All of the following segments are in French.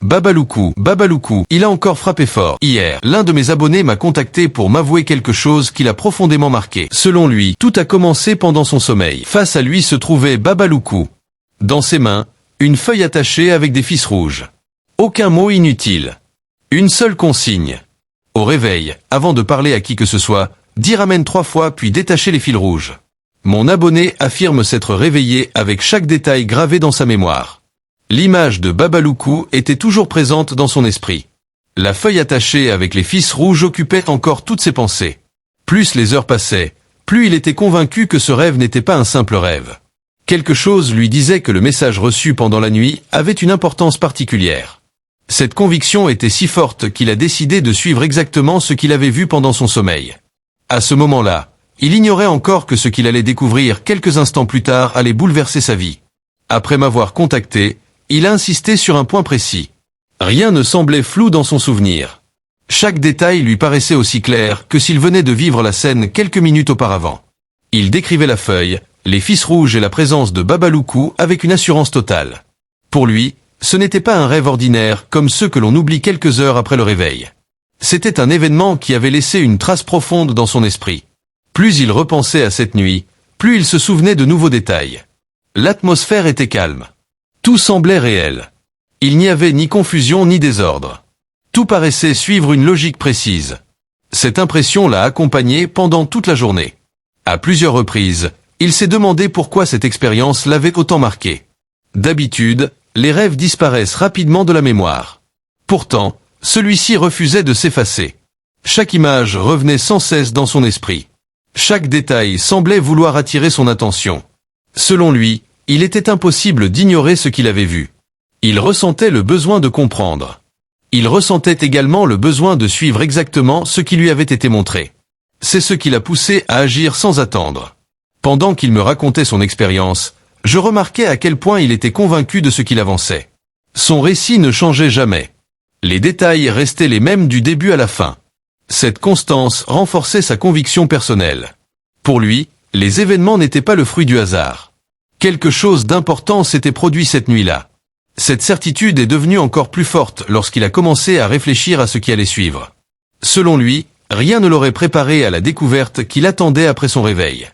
Babaloukou, il a encore frappé fort. Hier, l'un de mes abonnés m'a contacté pour m'avouer quelque chose qui l'a profondément marqué. Selon lui, tout a commencé pendant son sommeil. Face à lui se trouvait Babaloukou. Dans ses mains, une feuille attachée avec des fils rouges. Aucun mot inutile. Une seule consigne. Au réveil, avant de parler à qui que ce soit, dire amen 3 fois puis détacher les fils rouges. Mon abonné affirme s'être réveillé avec chaque détail gravé dans sa mémoire. L'image de Babaloukou était toujours présente dans son esprit. La feuille attachée avec les fils rouges occupait encore toutes ses pensées. Plus les heures passaient, plus il était convaincu que ce rêve n'était pas un simple rêve. Quelque chose lui disait que le message reçu pendant la nuit avait une importance particulière. Cette conviction était si forte qu'il a décidé de suivre exactement ce qu'il avait vu pendant son sommeil. À ce moment-là, il ignorait encore que ce qu'il allait découvrir quelques instants plus tard allait bouleverser sa vie. Après m'avoir contacté, il a insisté sur un point précis. Rien ne semblait flou dans son souvenir. Chaque détail lui paraissait aussi clair que s'il venait de vivre la scène quelques minutes auparavant. Il décrivait la feuille, les fils rouges et la présence de Babaloukou avec une assurance totale. Pour lui, ce n'était pas un rêve ordinaire comme ceux que l'on oublie quelques heures après le réveil. C'était un événement qui avait laissé une trace profonde dans son esprit. Plus il repensait à cette nuit, plus il se souvenait de nouveaux détails. L'atmosphère était calme. Tout semblait réel. Il n'y avait ni confusion ni désordre. Tout paraissait suivre une logique précise. Cette impression l'a accompagné pendant toute la journée. À plusieurs reprises, il s'est demandé pourquoi cette expérience l'avait autant marqué. D'habitude, les rêves disparaissent rapidement de la mémoire. Pourtant, celui-ci refusait de s'effacer. Chaque image revenait sans cesse dans son esprit. Chaque détail semblait vouloir attirer son attention. Selon lui, il était impossible d'ignorer ce qu'il avait vu. Il ressentait le besoin de comprendre. Il ressentait également le besoin de suivre exactement ce qui lui avait été montré. C'est ce qui l'a poussé à agir sans attendre. Pendant qu'il me racontait son expérience, je remarquais à quel point il était convaincu de ce qu'il avançait. Son récit ne changeait jamais. Les détails restaient les mêmes du début à la fin. Cette constance renforçait sa conviction personnelle. Pour lui, les événements n'étaient pas le fruit du hasard. Quelque chose d'important s'était produit cette nuit-là. Cette certitude est devenue encore plus forte lorsqu'il a commencé à réfléchir à ce qui allait suivre. Selon lui, rien ne l'aurait préparé à la découverte qu'il attendait après son réveil.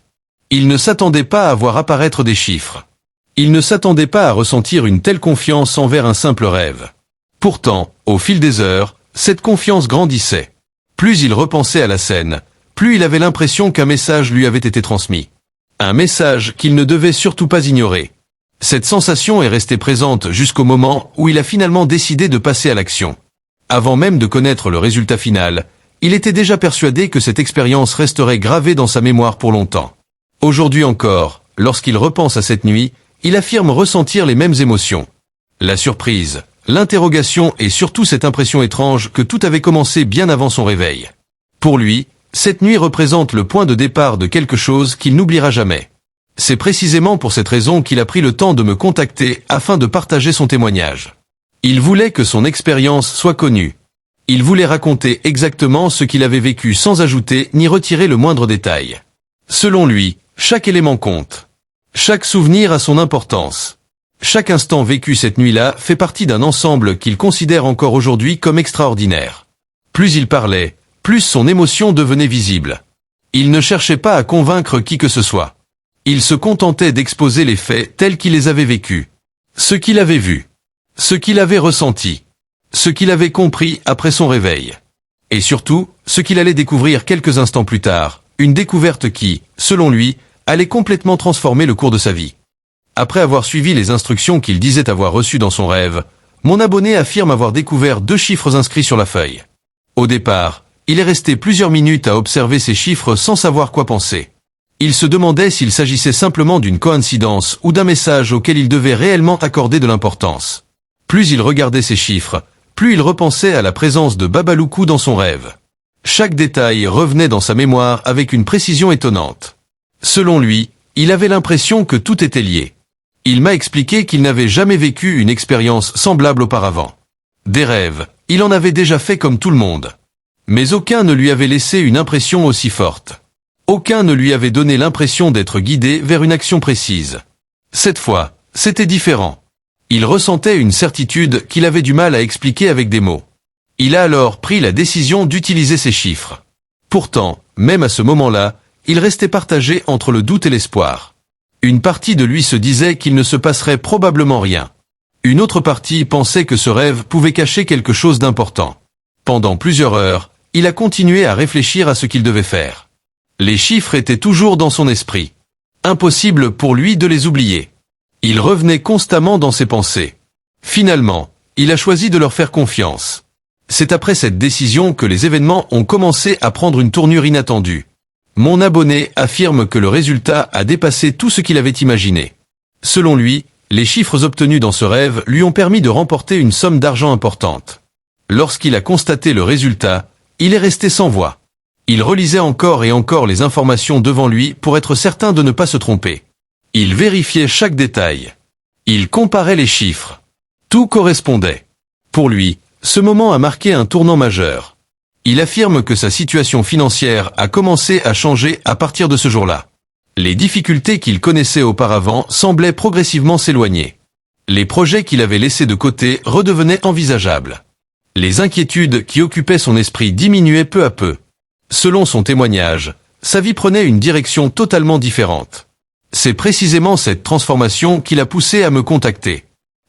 Il ne s'attendait pas à voir apparaître des chiffres. Il ne s'attendait pas à ressentir une telle confiance envers un simple rêve. Pourtant, au fil des heures, cette confiance grandissait. Plus il repensait à la scène, plus il avait l'impression qu'un message lui avait été transmis. Un message qu'il ne devait surtout pas ignorer. Cette sensation est restée présente jusqu'au moment où il a finalement décidé de passer à l'action. Avant même de connaître le résultat final, il était déjà persuadé que cette expérience resterait gravée dans sa mémoire pour longtemps. Aujourd'hui encore, lorsqu'il repense à cette nuit, il affirme ressentir les mêmes émotions. La surprise, l'interrogation et surtout cette impression étrange que tout avait commencé bien avant son réveil. Pour lui, cette nuit représente le point de départ de quelque chose qu'il n'oubliera jamais. C'est précisément pour cette raison qu'il a pris le temps de me contacter afin de partager son témoignage. Il voulait que son expérience soit connue. Il voulait raconter exactement ce qu'il avait vécu sans ajouter ni retirer le moindre détail. Selon lui, chaque élément compte. Chaque souvenir a son importance. Chaque instant vécu cette nuit-là fait partie d'un ensemble qu'il considère encore aujourd'hui comme extraordinaire. Plus il parlait, plus son émotion devenait visible. Il ne cherchait pas à convaincre qui que ce soit. Il se contentait d'exposer les faits tels qu'il les avait vécus. Ce qu'il avait vu. Ce qu'il avait ressenti. Ce qu'il avait compris après son réveil. Et surtout, ce qu'il allait découvrir quelques instants plus tard, une découverte qui, selon lui, allait complètement transformer le cours de sa vie. Après avoir suivi les instructions qu'il disait avoir reçues dans son rêve, mon abonné affirme avoir découvert 2 chiffres inscrits sur la feuille. Au départ, il est resté plusieurs minutes à observer ces chiffres sans savoir quoi penser. Il se demandait s'il s'agissait simplement d'une coïncidence ou d'un message auquel il devait réellement accorder de l'importance. Plus il regardait ces chiffres, plus il repensait à la présence de Babaloukou dans son rêve. Chaque détail revenait dans sa mémoire avec une précision étonnante. Selon lui, il avait l'impression que tout était lié. Il m'a expliqué qu'il n'avait jamais vécu une expérience semblable auparavant. Des rêves, il en avait déjà fait comme tout le monde. Mais aucun ne lui avait laissé une impression aussi forte. Aucun ne lui avait donné l'impression d'être guidé vers une action précise. Cette fois, c'était différent. Il ressentait une certitude qu'il avait du mal à expliquer avec des mots. Il a alors pris la décision d'utiliser ces chiffres. Pourtant, même à ce moment-là, il restait partagé entre le doute et l'espoir. Une partie de lui se disait qu'il ne se passerait probablement rien. Une autre partie pensait que ce rêve pouvait cacher quelque chose d'important. Pendant plusieurs heures, il a continué à réfléchir à ce qu'il devait faire. Les chiffres étaient toujours dans son esprit. Impossible pour lui de les oublier. Il revenait constamment dans ses pensées. Finalement, il a choisi de leur faire confiance. C'est après cette décision que les événements ont commencé à prendre une tournure inattendue. Mon abonné affirme que le résultat a dépassé tout ce qu'il avait imaginé. Selon lui, les chiffres obtenus dans ce rêve lui ont permis de remporter une somme d'argent importante. Lorsqu'il a constaté le résultat, il est resté sans voix. Il relisait encore et encore les informations devant lui pour être certain de ne pas se tromper. Il vérifiait chaque détail. Il comparait les chiffres. Tout correspondait. Pour lui, ce moment a marqué un tournant majeur. Il affirme que sa situation financière a commencé à changer à partir de ce jour-là. Les difficultés qu'il connaissait auparavant semblaient progressivement s'éloigner. Les projets qu'il avait laissés de côté redevenaient envisageables. Les inquiétudes qui occupaient son esprit diminuaient peu à peu. Selon son témoignage, sa vie prenait une direction totalement différente. C'est précisément cette transformation qui l'a poussé à me contacter.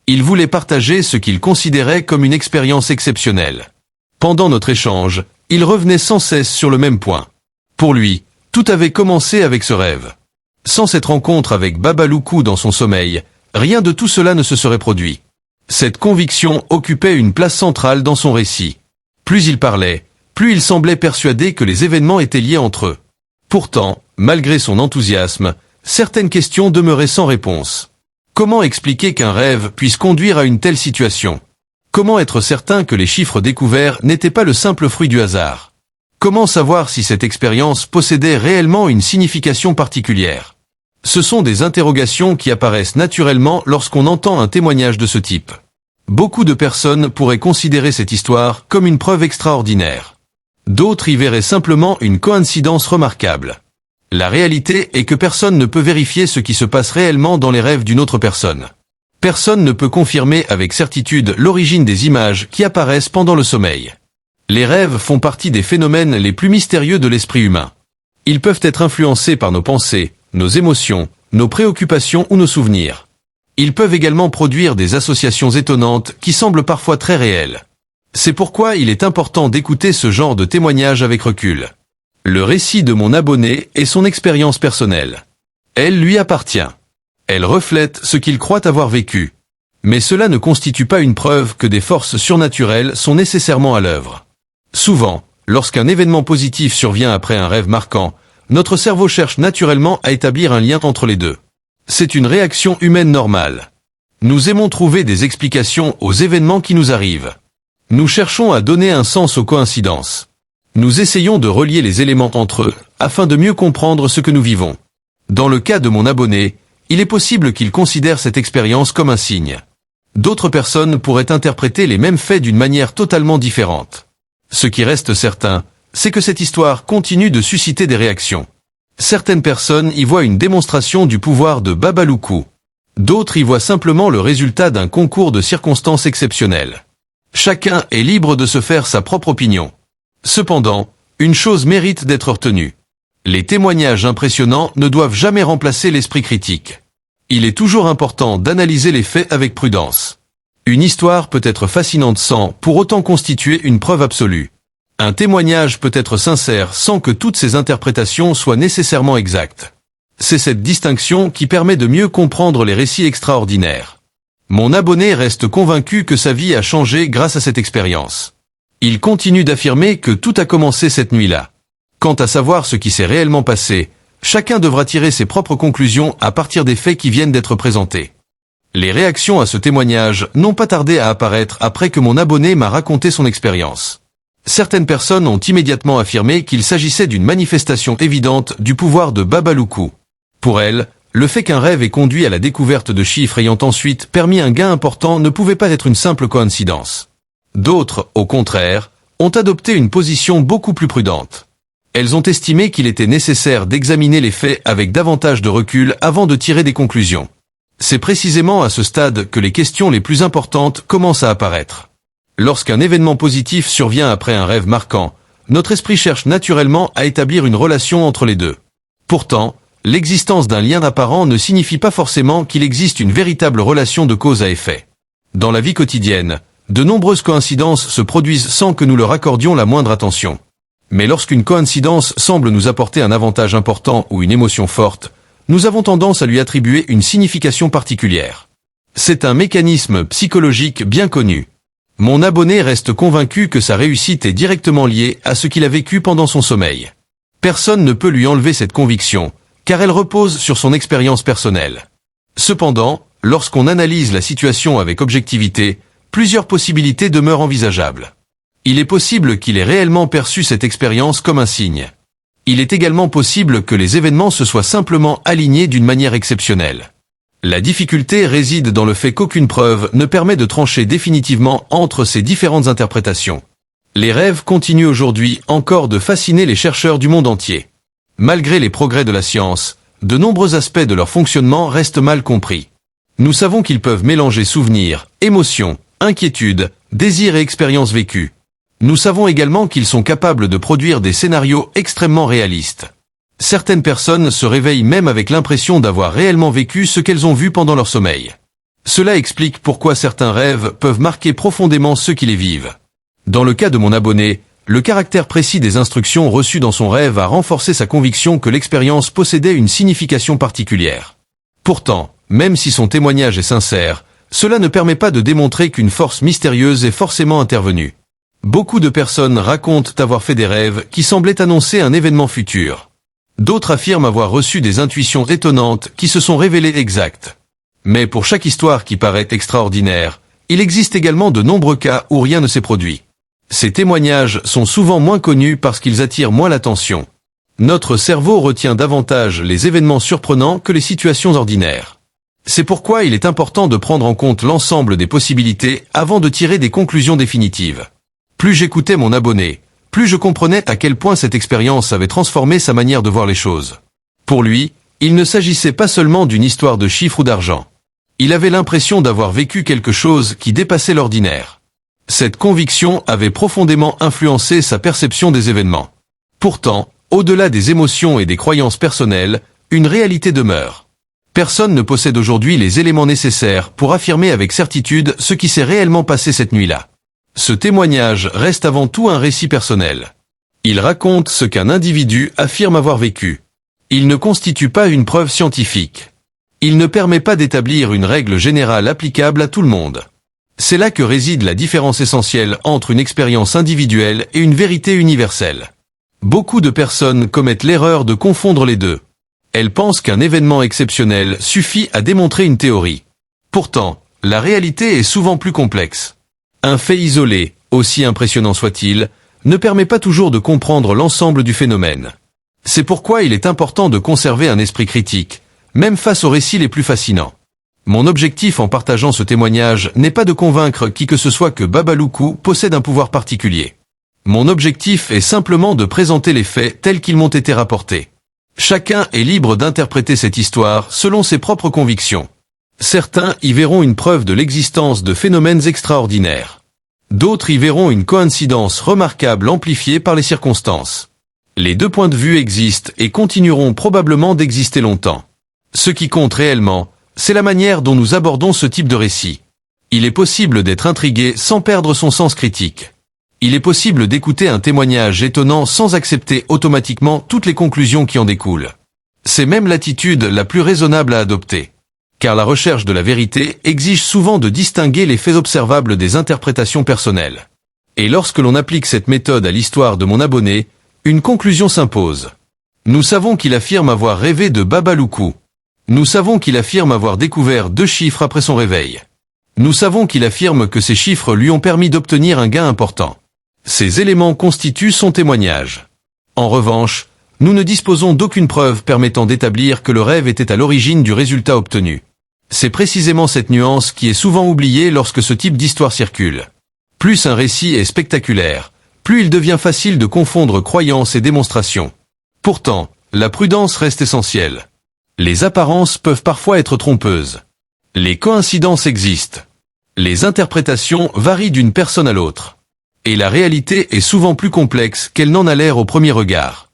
Il voulait partager ce qu'il considérait comme une expérience exceptionnelle. Pendant notre échange, il revenait sans cesse sur le même point. Pour lui, tout avait commencé avec ce rêve. Sans cette rencontre avec Babaloukou dans son sommeil, rien de tout cela ne se serait produit. Cette conviction occupait une place centrale dans son récit. Plus il parlait, plus il semblait persuadé que les événements étaient liés entre eux. Pourtant, malgré son enthousiasme, certaines questions demeuraient sans réponse. Comment expliquer qu'un rêve puisse conduire à une telle situation ? Comment être certain que les chiffres découverts n'étaient pas le simple fruit du hasard ? Comment savoir si cette expérience possédait réellement une signification particulière ? Ce sont des interrogations qui apparaissent naturellement lorsqu'on entend un témoignage de ce type. Beaucoup de personnes pourraient considérer cette histoire comme une preuve extraordinaire. D'autres y verraient simplement une coïncidence remarquable. La réalité est que personne ne peut vérifier ce qui se passe réellement dans les rêves d'une autre personne. Personne ne peut confirmer avec certitude l'origine des images qui apparaissent pendant le sommeil. Les rêves font partie des phénomènes les plus mystérieux de l'esprit humain. Ils peuvent être influencés par nos pensées, nos émotions, nos préoccupations ou nos souvenirs. Ils peuvent également produire des associations étonnantes qui semblent parfois très réelles. C'est pourquoi il est important d'écouter ce genre de témoignage avec recul. Le récit de mon abonné est son expérience personnelle. Elle lui appartient. Elle reflète ce qu'il croit avoir vécu. Mais cela ne constitue pas une preuve que des forces surnaturelles sont nécessairement à l'œuvre. Souvent, lorsqu'un événement positif survient après un rêve marquant, notre cerveau cherche naturellement à établir un lien entre les deux. C'est une réaction humaine normale. Nous aimons trouver des explications aux événements qui nous arrivent. Nous cherchons à donner un sens aux coïncidences. Nous essayons de relier les éléments entre eux, afin de mieux comprendre ce que nous vivons. Dans le cas de mon abonné, il est possible qu'il considère cette expérience comme un signe. D'autres personnes pourraient interpréter les mêmes faits d'une manière totalement différente. Ce qui reste certain, c'est que cette histoire continue de susciter des réactions. Certaines personnes y voient une démonstration du pouvoir de Babaloukou. D'autres y voient simplement le résultat d'un concours de circonstances exceptionnelles. Chacun est libre de se faire sa propre opinion. Cependant, une chose mérite d'être retenue. Les témoignages impressionnants ne doivent jamais remplacer l'esprit critique. Il est toujours important d'analyser les faits avec prudence. Une histoire peut être fascinante sans, pour autant, constituer une preuve absolue. Un témoignage peut être sincère sans que toutes ses interprétations soient nécessairement exactes. C'est cette distinction qui permet de mieux comprendre les récits extraordinaires. Mon abonné reste convaincu que sa vie a changé grâce à cette expérience. Il continue d'affirmer que tout a commencé cette nuit-là. Quant à savoir ce qui s'est réellement passé, chacun devra tirer ses propres conclusions à partir des faits qui viennent d'être présentés. Les réactions à ce témoignage n'ont pas tardé à apparaître après que mon abonné m'a raconté son expérience. Certaines personnes ont immédiatement affirmé qu'il s'agissait d'une manifestation évidente du pouvoir de Babaloukou. Pour elles, le fait qu'un rêve ait conduit à la découverte de chiffres ayant ensuite permis un gain important ne pouvait pas être une simple coïncidence. D'autres, au contraire, ont adopté une position beaucoup plus prudente. Elles ont estimé qu'il était nécessaire d'examiner les faits avec davantage de recul avant de tirer des conclusions. C'est précisément à ce stade que les questions les plus importantes commencent à apparaître. Lorsqu'un événement positif survient après un rêve marquant, notre esprit cherche naturellement à établir une relation entre les deux. Pourtant, l'existence d'un lien apparent ne signifie pas forcément qu'il existe une véritable relation de cause à effet. Dans la vie quotidienne, de nombreuses coïncidences se produisent sans que nous leur accordions la moindre attention. Mais lorsqu'une coïncidence semble nous apporter un avantage important ou une émotion forte, nous avons tendance à lui attribuer une signification particulière. C'est un mécanisme psychologique bien connu. Mon abonné reste convaincu que sa réussite est directement liée à ce qu'il a vécu pendant son sommeil. Personne ne peut lui enlever cette conviction, car elle repose sur son expérience personnelle. Cependant, lorsqu'on analyse la situation avec objectivité, plusieurs possibilités demeurent envisageables. Il est possible qu'il ait réellement perçu cette expérience comme un signe. Il est également possible que les événements se soient simplement alignés d'une manière exceptionnelle. La difficulté réside dans le fait qu'aucune preuve ne permet de trancher définitivement entre ces différentes interprétations. Les rêves continuent aujourd'hui encore de fasciner les chercheurs du monde entier. Malgré les progrès de la science, de nombreux aspects de leur fonctionnement restent mal compris. Nous savons qu'ils peuvent mélanger souvenirs, émotions, inquiétudes, désirs et expériences vécues. Nous savons également qu'ils sont capables de produire des scénarios extrêmement réalistes. Certaines personnes se réveillent même avec l'impression d'avoir réellement vécu ce qu'elles ont vu pendant leur sommeil. Cela explique pourquoi certains rêves peuvent marquer profondément ceux qui les vivent. Dans le cas de mon abonné, le caractère précis des instructions reçues dans son rêve a renforcé sa conviction que l'expérience possédait une signification particulière. Pourtant, même si son témoignage est sincère, cela ne permet pas de démontrer qu'une force mystérieuse est forcément intervenue. Beaucoup de personnes racontent avoir fait des rêves qui semblaient annoncer un événement futur. D'autres affirment avoir reçu des intuitions étonnantes qui se sont révélées exactes. Mais pour chaque histoire qui paraît extraordinaire, il existe également de nombreux cas où rien ne s'est produit. Ces témoignages sont souvent moins connus parce qu'ils attirent moins l'attention. Notre cerveau retient davantage les événements surprenants que les situations ordinaires. C'est pourquoi il est important de prendre en compte l'ensemble des possibilités avant de tirer des conclusions définitives. Plus j'écoutais mon abonné, plus je comprenais à quel point cette expérience avait transformé sa manière de voir les choses. Pour lui, il ne s'agissait pas seulement d'une histoire de chiffres ou d'argent. Il avait l'impression d'avoir vécu quelque chose qui dépassait l'ordinaire. Cette conviction avait profondément influencé sa perception des événements. Pourtant, au-delà des émotions et des croyances personnelles, une réalité demeure. Personne ne possède aujourd'hui les éléments nécessaires pour affirmer avec certitude ce qui s'est réellement passé cette nuit-là. Ce témoignage reste avant tout un récit personnel. Il raconte ce qu'un individu affirme avoir vécu. Il ne constitue pas une preuve scientifique. Il ne permet pas d'établir une règle générale applicable à tout le monde. C'est là que réside la différence essentielle entre une expérience individuelle et une vérité universelle. Beaucoup de personnes commettent l'erreur de confondre les deux. Elles pensent qu'un événement exceptionnel suffit à démontrer une théorie. Pourtant, la réalité est souvent plus complexe. Un fait isolé, aussi impressionnant soit-il, ne permet pas toujours de comprendre l'ensemble du phénomène. C'est pourquoi il est important de conserver un esprit critique, même face aux récits les plus fascinants. Mon objectif en partageant ce témoignage n'est pas de convaincre qui que ce soit que Babaloukou possède un pouvoir particulier. Mon objectif est simplement de présenter les faits tels qu'ils m'ont été rapportés. Chacun est libre d'interpréter cette histoire selon ses propres convictions. Certains y verront une preuve de l'existence de phénomènes extraordinaires. D'autres y verront une coïncidence remarquable amplifiée par les circonstances. Les deux points de vue existent et continueront probablement d'exister longtemps. Ce qui compte réellement, c'est la manière dont nous abordons ce type de récit. Il est possible d'être intrigué sans perdre son sens critique. Il est possible d'écouter un témoignage étonnant sans accepter automatiquement toutes les conclusions qui en découlent. C'est même l'attitude la plus raisonnable à adopter. Car la recherche de la vérité exige souvent de distinguer les faits observables des interprétations personnelles. Et lorsque l'on applique cette méthode à l'histoire de mon abonné, une conclusion s'impose. Nous savons qu'il affirme avoir rêvé de Babaloukou. Nous savons qu'il affirme avoir découvert 2 chiffres après son réveil. Nous savons qu'il affirme que ces chiffres lui ont permis d'obtenir un gain important. Ces éléments constituent son témoignage. En revanche, nous ne disposons d'aucune preuve permettant d'établir que le rêve était à l'origine du résultat obtenu. C'est précisément cette nuance qui est souvent oubliée lorsque ce type d'histoire circule. Plus un récit est spectaculaire, plus il devient facile de confondre croyance et démonstration. Pourtant, la prudence reste essentielle. Les apparences peuvent parfois être trompeuses. Les coïncidences existent. Les interprétations varient d'une personne à l'autre. Et la réalité est souvent plus complexe qu'elle n'en a l'air au premier regard.